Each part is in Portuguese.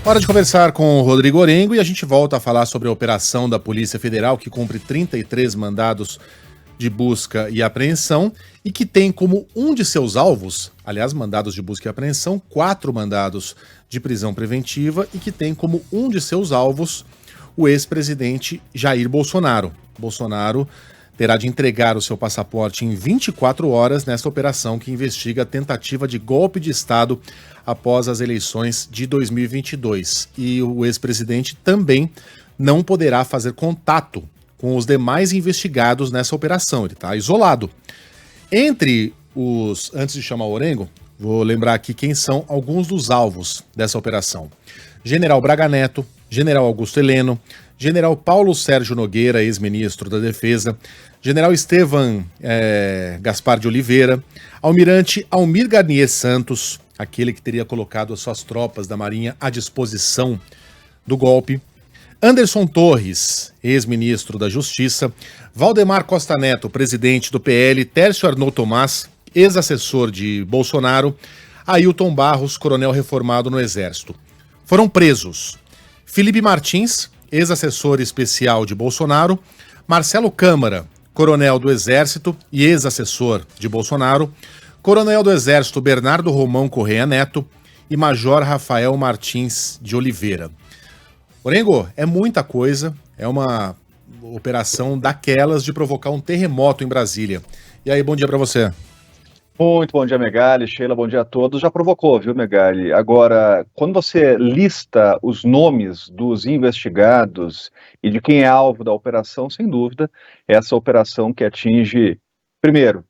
Hora de conversar com o Rodrigo Orengo e a gente volta a falar sobre a operação da Polícia Federal que cumpre 33 mandados de busca e apreensão e que tem como um de seus alvos, aliás, mandados de busca e apreensão, 4 mandados de prisão preventiva e que tem como um de seus alvos o ex-presidente Jair Bolsonaro. Bolsonaro terá de entregar o seu passaporte em 24 horas nesta operação que investiga a tentativa de golpe de Estado após as eleições de 2022. E o ex-presidente também não poderá fazer contato com os demais investigados nessa operação. Ele está isolado. Entre os... Antes de chamar o Orengo, vou lembrar aqui quem são alguns dos alvos dessa operação. General Braga Neto, General Augusto Heleno, General Paulo Sérgio Nogueira, ex-ministro da Defesa, General Estevam Gaspar de Oliveira, Almirante Almir Garnier Santos, aquele que teria colocado as suas tropas da Marinha à disposição do golpe, Anderson Torres, ex-ministro da Justiça, Valdemar Costa Neto, presidente do PL, Tércio Arnaud Tomás, ex-assessor de Bolsonaro, Ailton Barros, coronel reformado no Exército. Foram presos Felipe Martins, ex-assessor especial de Bolsonaro, Marcelo Câmara, coronel do Exército e ex-assessor de Bolsonaro, coronel do Exército Bernardo Romão Correia Neto e Major Rafael Martins de Oliveira. Orengo, é muita coisa, é uma operação daquelas de provocar um terremoto em Brasília. E aí, bom dia para você. Muito bom dia, Megali, Sheila, bom dia a todos. Já provocou, viu, Megali? Agora, quando você lista os nomes dos investigados e de quem é alvo da operação, sem dúvida, essa operação que atinge, primeiro,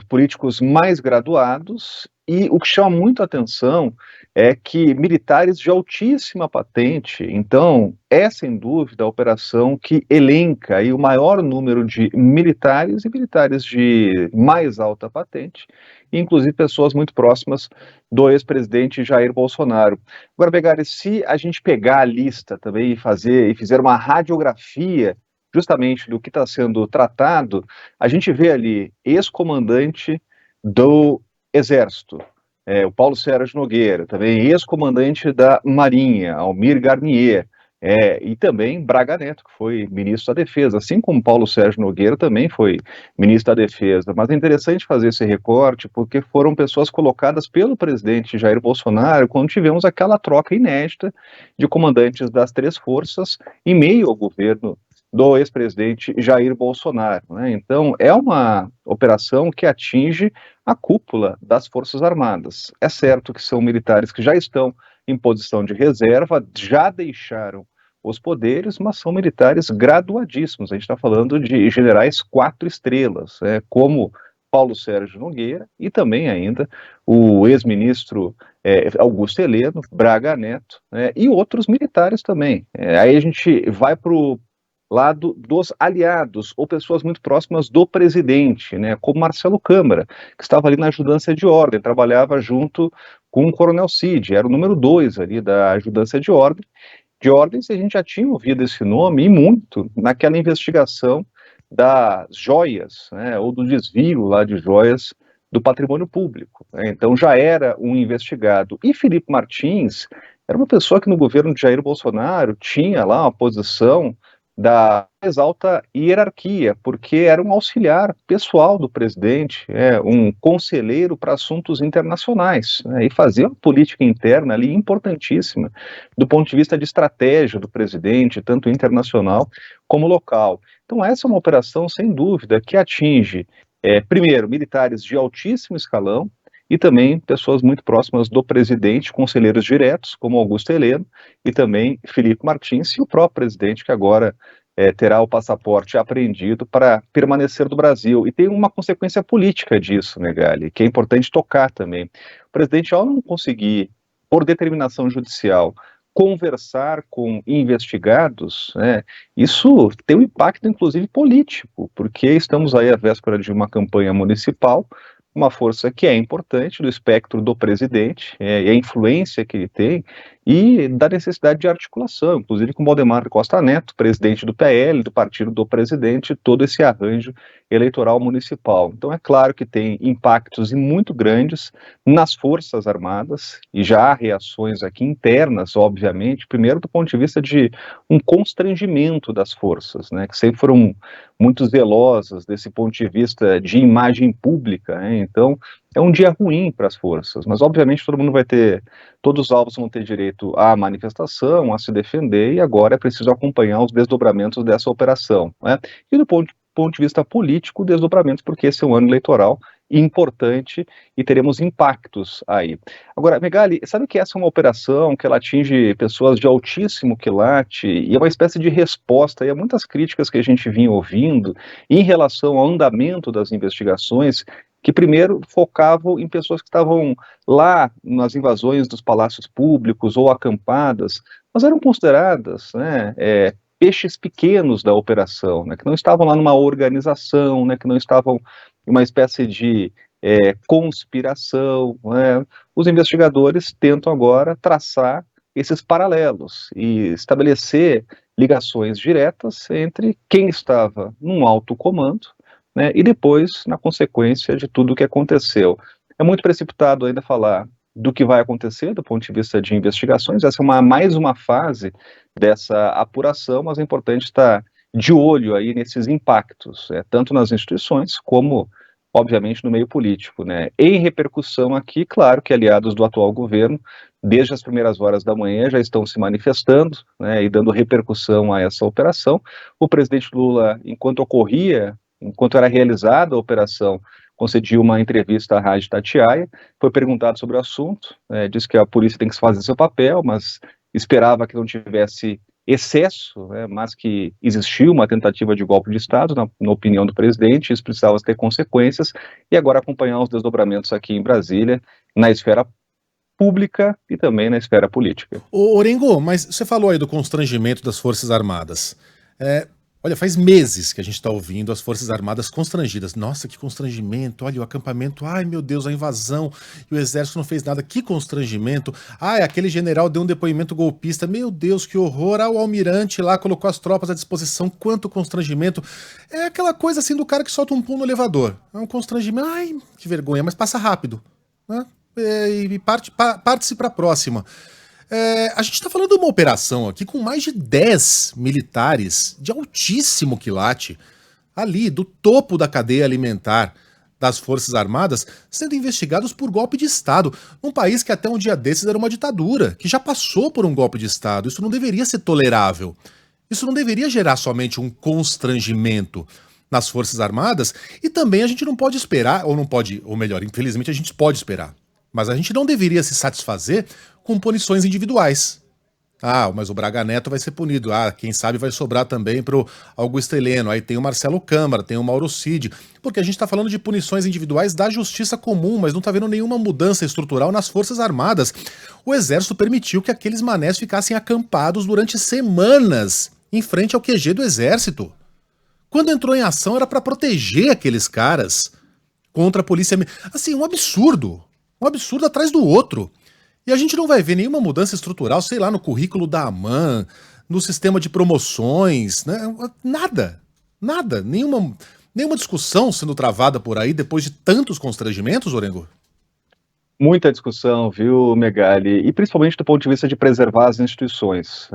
políticos mais graduados, e o que chama muito a atenção é que militares de altíssima patente. Então, é sem dúvida a operação que elenca aí o maior número de militares e militares de mais alta patente, inclusive pessoas muito próximas do ex-presidente Jair Bolsonaro. Agora, Begari, se a gente pegar a lista também e fizer uma radiografia justamente do que está sendo tratado, a gente vê ali ex-comandante do Exército, o Paulo Sérgio Nogueira, também ex-comandante da Marinha, Almir Garnier, e também Braga Neto, que foi ministro da Defesa, assim como Paulo Sérgio Nogueira também foi ministro da Defesa. Mas é interessante fazer esse recorte porque foram pessoas colocadas pelo presidente Jair Bolsonaro quando tivemos aquela troca inédita de comandantes das 3 forças em meio ao governo do ex-presidente Jair Bolsonaro, né? Então, é uma operação que atinge a cúpula das Forças Armadas. É certo que são militares que já estão em posição de reserva, já deixaram os poderes, mas são militares graduadíssimos. A gente está falando de generais 4 estrelas, como Paulo Sérgio Nogueira e também ainda o ex-ministro Augusto Heleno, Braga Neto, e outros militares também. Aí a gente vai para o lado dos aliados ou pessoas muito próximas do presidente, como Marcelo Câmara, que estava ali na ajudância de ordem, trabalhava junto com o Coronel Cid, era o número 2 ali da ajudância de ordens, e a gente já tinha ouvido esse nome e muito naquela investigação das joias, ou do desvio lá de joias do patrimônio público. Então já era um investigado. E Felipe Martins era uma pessoa que no governo de Jair Bolsonaro tinha lá uma posição da mais alta hierarquia, porque era um auxiliar pessoal do presidente, um conselheiro para assuntos internacionais, e fazia uma política interna ali importantíssima, do ponto de vista de estratégia do presidente, tanto internacional como local. Então essa é uma operação, sem dúvida, que atinge, primeiro, militares de altíssimo escalão, e também pessoas muito próximas do presidente, conselheiros diretos, como Augusto Heleno, e também Felipe Martins, e o próprio presidente, que agora terá o passaporte apreendido para permanecer no Brasil. E tem uma consequência política disso, Megali, que é importante tocar também. O presidente, ao não conseguir, por determinação judicial, conversar com investigados, isso tem um impacto, inclusive, político, porque estamos aí à véspera de uma campanha municipal, uma força que é importante do espectro do presidente, e a influência que ele tem, e da necessidade de articulação, inclusive com Valdemar Costa Neto, presidente do PL, do partido do presidente, todo esse arranjo eleitoral municipal. Então é claro que tem impactos muito grandes nas Forças Armadas, e já há reações aqui internas, obviamente, primeiro do ponto de vista de um constrangimento das forças, né, que sempre foram muito zelosas desse ponto de vista de imagem pública, né? Então é um dia ruim para as forças, mas obviamente todos os alvos vão ter direito à manifestação, a se defender, e agora é preciso acompanhar os desdobramentos dessa operação, né? E do ponto de vista político, desdobramentos, porque esse é um ano eleitoral importante e teremos impactos aí. Agora, Megali, sabe que essa é uma operação que ela atinge pessoas de altíssimo quilate e é uma espécie de resposta a muitas críticas que a gente vinha ouvindo em relação ao andamento das investigações, que primeiro focavam em pessoas que estavam lá nas invasões dos palácios públicos ou acampadas, mas eram consideradas, né, peixes pequenos da operação, né, que não estavam lá numa organização, né, que não estavam em uma espécie de conspiração, né. Os investigadores tentam agora traçar esses paralelos e estabelecer ligações diretas entre quem estava num alto comando, né, e depois, na consequência de tudo o que aconteceu. É muito precipitado ainda falar do que vai acontecer do ponto de vista de investigações, essa é mais uma fase dessa apuração, mas é importante estar de olho aí nesses impactos, tanto nas instituições como, obviamente, no meio político, né. Em repercussão aqui, claro que aliados do atual governo, desde as primeiras horas da manhã, já estão se manifestando, né, e dando repercussão a essa operação. O presidente Lula, enquanto era realizada a operação, concediu uma entrevista à Rádio Itatiaia, foi perguntado sobre o assunto, disse que a polícia tem que fazer seu papel, mas esperava que não tivesse excesso, né, mas que existiu uma tentativa de golpe de Estado, na opinião do presidente, isso precisava ter consequências, e agora acompanhar os desdobramentos aqui em Brasília, na esfera pública e também na esfera política. Ô, Orengo, mas você falou aí do constrangimento das Forças Armadas. Olha, faz meses que a gente está ouvindo as Forças Armadas constrangidas. Nossa, que constrangimento. Olha, o acampamento. Ai, meu Deus, a invasão. E o exército não fez nada. Que constrangimento. Ai, aquele general deu um depoimento golpista. Meu Deus, que horror. Ah, o almirante lá colocou as tropas à disposição. Quanto constrangimento. É aquela coisa assim do cara que solta um pum no elevador. É um constrangimento. Ai, que vergonha, mas passa rápido, né? E parte-se para a próxima. A gente está falando de uma operação aqui com mais de 10 militares de altíssimo quilate, ali do topo da cadeia alimentar das Forças Armadas, sendo investigados por golpe de Estado, num país que até um dia desses era uma ditadura, que já passou por um golpe de Estado. Isso não deveria ser tolerável. Isso não deveria gerar somente um constrangimento nas Forças Armadas, e também a gente não pode esperar, ou melhor, infelizmente a gente pode esperar, mas a gente não deveria se satisfazer com punições individuais. Ah, mas o Braga Neto vai ser punido. Ah, quem sabe vai sobrar também pro Augusto Heleno. Aí tem o Marcelo Câmara, tem o Mauro Cid. Porque a gente tá falando de punições individuais da justiça comum, mas não tá vendo nenhuma mudança estrutural nas Forças Armadas. O Exército permitiu que aqueles manés ficassem acampados durante semanas em frente ao QG do Exército. Quando entrou em ação era para proteger aqueles caras contra a polícia. Assim, um absurdo. Um absurdo atrás do outro. E a gente não vai ver nenhuma mudança estrutural, sei lá, no currículo da AMAN, no sistema de promoções, né? Nada. Nada. Nenhuma discussão sendo travada por aí depois de tantos constrangimentos, Orengo? Muita discussão, viu, Megali? E principalmente do ponto de vista de preservar as instituições,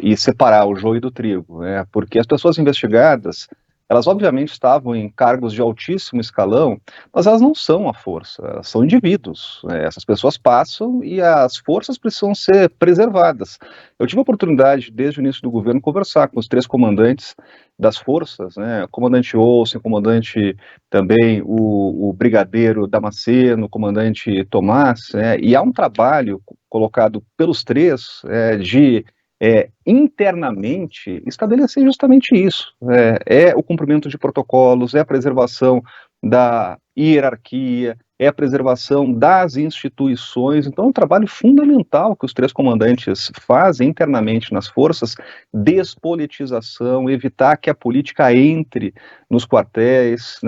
e separar o joio do trigo, porque as pessoas investigadas, elas obviamente estavam em cargos de altíssimo escalão, mas elas não são a força, elas são indivíduos. Essas pessoas passam e as forças precisam ser preservadas. Eu tive a oportunidade, desde o início do governo, conversar com os 3 comandantes das forças, o comandante Olsen, o comandante também, o brigadeiro Damasceno, o comandante Tomás, e há um trabalho colocado pelos 3 de internamente estabelecer justamente isso, o cumprimento de protocolos, a preservação da hierarquia, a preservação das instituições. Então é um trabalho fundamental que os 3 comandantes fazem internamente nas forças, despolitização, evitar que a política entre nos quartéis,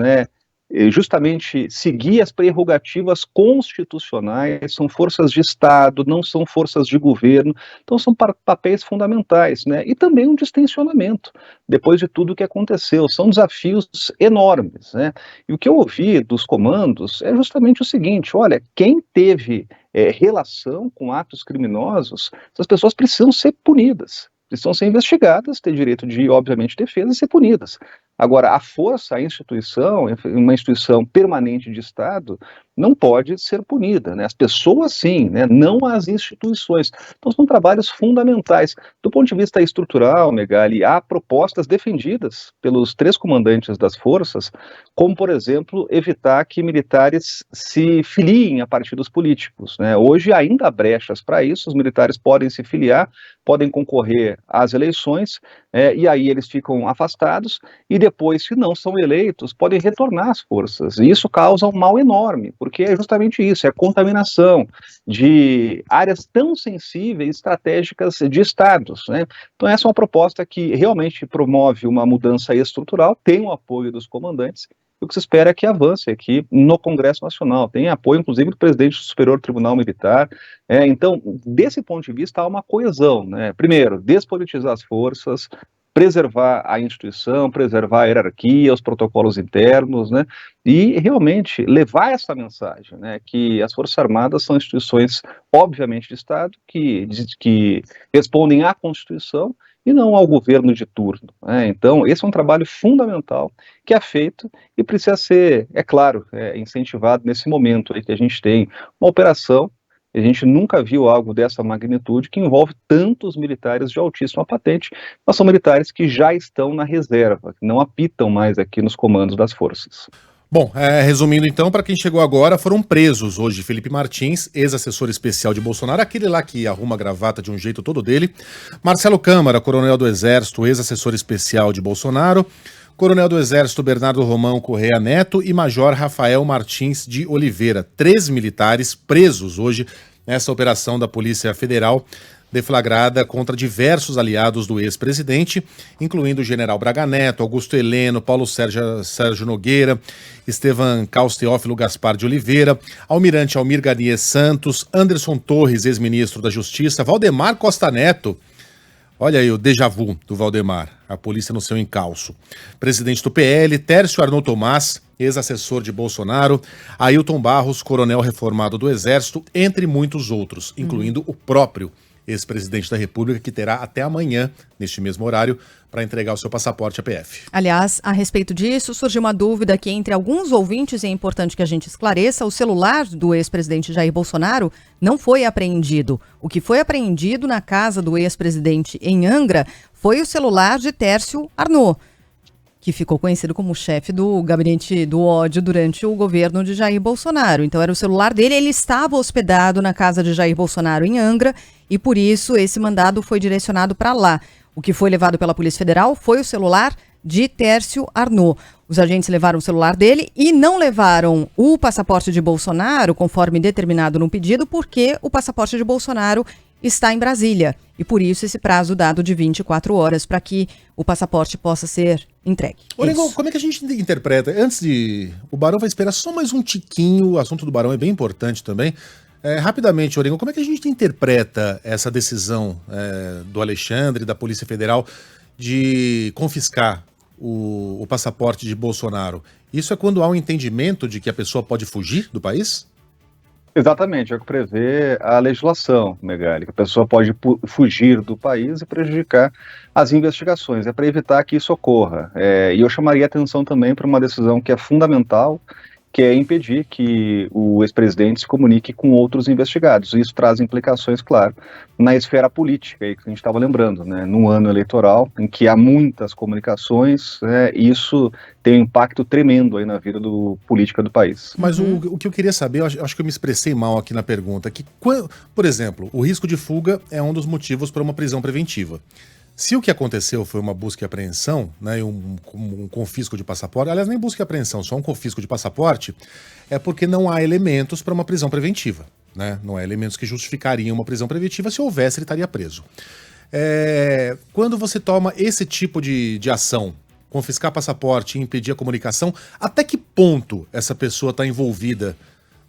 justamente seguir as prerrogativas constitucionais, são forças de Estado, não são forças de governo, então são papéis fundamentais, né? E também um distensionamento, depois de tudo o que aconteceu, são desafios enormes, né? E o que eu ouvi dos comandos é justamente o seguinte: olha, quem teve relação com atos criminosos, essas pessoas precisam ser punidas, precisam ser investigadas, ter direito de, obviamente, defesa e ser punidas. Agora, a força, a instituição, uma instituição permanente de Estado, não pode ser punida, né? As pessoas sim, né? Não as instituições. Então são trabalhos fundamentais. Do ponto de vista estrutural, Megali, há propostas defendidas pelos 3 comandantes das forças, como, por exemplo, evitar que militares se filiem a partidos políticos, né? Hoje ainda há brechas para isso, os militares podem se filiar, podem concorrer às eleições, e aí eles ficam afastados, e depois, se não são eleitos, podem retornar às forças. E isso causa um mal enorme, porque é justamente isso, é a contaminação de áreas tão sensíveis, estratégicas de estados, né? Então essa é uma proposta que realmente promove uma mudança estrutural, tem o apoio dos comandantes, o que se espera é que avance aqui no Congresso Nacional, tem apoio inclusive do presidente do Superior Tribunal Militar, então desse ponto de vista há uma coesão, né? Primeiro, despolitizar as forças, preservar a instituição, preservar a hierarquia, os protocolos internos, né? E realmente levar essa mensagem, né? Que as Forças Armadas são instituições, obviamente, de Estado, que respondem à Constituição e não ao governo de turno, né? Então, esse é um trabalho fundamental que é feito e precisa ser, é claro, incentivado nesse momento aí que a gente tem uma operação. A gente nunca viu algo dessa magnitude que envolve tantos militares de altíssima patente, mas são militares que já estão na reserva, que não apitam mais aqui nos comandos das forças. Bom, resumindo então, para quem chegou agora, foram presos hoje Felipe Martins, ex-assessor especial de Bolsonaro, aquele lá que arruma a gravata de um jeito todo dele, Marcelo Câmara, coronel do Exército, ex-assessor especial de Bolsonaro, coronel do Exército Bernardo Romão Correia Neto e major Rafael Martins de Oliveira. 3 militares presos hoje nessa operação da Polícia Federal deflagrada contra diversos aliados do ex-presidente, incluindo o general Braga Neto, Augusto Heleno, Paulo Sérgio Nogueira, Estevan Caus Teófilo Gaspar de Oliveira, almirante Almir Garnier Santos, Anderson Torres, ex-ministro da Justiça, Valdemar Costa Neto. Olha aí o déjà vu do Valdemar, a polícia no seu encalço. Presidente do PL, Tércio Arnaud Tomás, ex-assessor de Bolsonaro, Ailton Barros, coronel reformado do Exército, entre muitos outros, incluindo o próprio ex-presidente da República, que terá até amanhã, neste mesmo horário, para entregar o seu passaporte à PF. Aliás, a respeito disso, surgiu uma dúvida que entre alguns ouvintes, e é importante que a gente esclareça, o celular do ex-presidente Jair Bolsonaro não foi apreendido. O que foi apreendido na casa do ex-presidente em Angra foi o celular de Tércio Arnaud, que ficou conhecido como chefe do gabinete do ódio durante o governo de Jair Bolsonaro. Então era o celular dele, ele estava hospedado na casa de Jair Bolsonaro em Angra e por isso esse mandado foi direcionado para lá. O que foi levado pela Polícia Federal foi o celular de Tércio Arnaud. Os agentes levaram o celular dele e não levaram o passaporte de Bolsonaro, conforme determinado no pedido, porque o passaporte de Bolsonaro está em Brasília. E por isso esse prazo dado de 24 horas para que o passaporte possa ser entregue. Orengo, como é que a gente interpreta? Antes de... O Barão vai esperar só mais um tiquinho, o assunto do Barão é bem importante também. Rapidamente, Orengo, como é que a gente interpreta essa decisão do Alexandre, da Polícia Federal, de confiscar o passaporte de Bolsonaro? Isso é quando há um entendimento de que a pessoa pode fugir do país? Exatamente, é o que prevê a legislação, Megali, que a pessoa pode fugir do país e prejudicar as investigações, é para evitar que isso ocorra. E eu chamaria atenção também para uma decisão que é fundamental, que é impedir que o ex-presidente se comunique com outros investigados. Isso traz implicações, claro, na esfera política, aí que a gente estava lembrando, né? Num ano eleitoral em que há muitas comunicações, isso tem um impacto tremendo aí na vida política do país. Mas o que eu queria saber, eu acho que eu me expressei mal aqui na pergunta, que, por exemplo, o risco de fuga é um dos motivos para uma prisão preventiva. Se o que aconteceu foi uma busca e apreensão, né, um confisco de passaporte, aliás, nem busca e apreensão, só um confisco de passaporte, é porque não há elementos para uma prisão preventiva, né? Não há elementos que justificariam uma prisão preventiva. Se houvesse, ele estaria preso. Quando você toma esse tipo de ação confiscar passaporte e impedir a comunicação, até que ponto essa pessoa está envolvida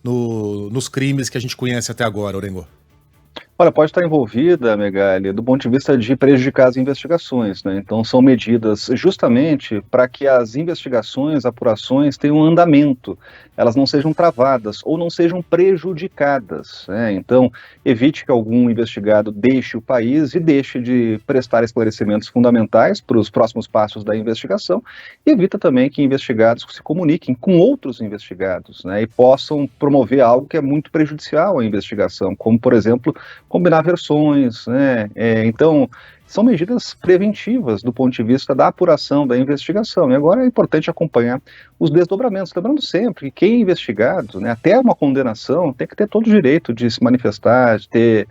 nos crimes que a gente conhece até agora, Orengo? Olha, pode estar envolvida, Megali, do ponto de vista de prejudicar as investigações, né? Então, são medidas justamente para que as investigações, apurações tenham um andamento, elas não sejam travadas ou não sejam prejudicadas, né? Então, evite que algum investigado deixe o país e deixe de prestar esclarecimentos fundamentais para os próximos passos da investigação, e evita também que investigados se comuniquem com outros investigados, né? E possam promover algo que é muito prejudicial à investigação, como, por exemplo, combinar versões, né? Então, são medidas preventivas do ponto de vista da apuração da investigação. E agora é importante acompanhar os desdobramentos. Lembrando sempre que quem é investigado, né, até uma condenação, tem que ter todo o direito de se manifestar, de ter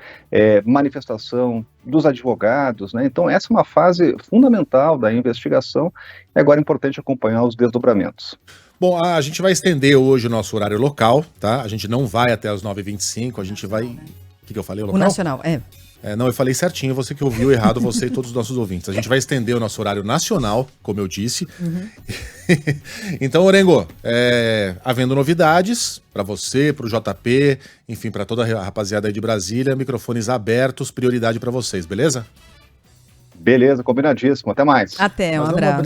manifestação dos advogados, né? Então, essa é uma fase fundamental da investigação. E agora é importante acompanhar os desdobramentos. Bom, a gente vai estender hoje o nosso horário local, tá? A gente não vai até as 9h25, a gente vai... O que eu falei? O local? O nacional, não, eu falei certinho, você que ouviu errado, você e todos os nossos ouvintes. A gente vai estender o nosso horário nacional, como eu disse. Uhum. Então, Orengo, havendo novidades para você, para o JP, enfim, para toda a rapaziada aí de Brasília, microfones abertos, prioridade para vocês, beleza? Beleza, combinadíssimo. Até mais. Até, um abraço.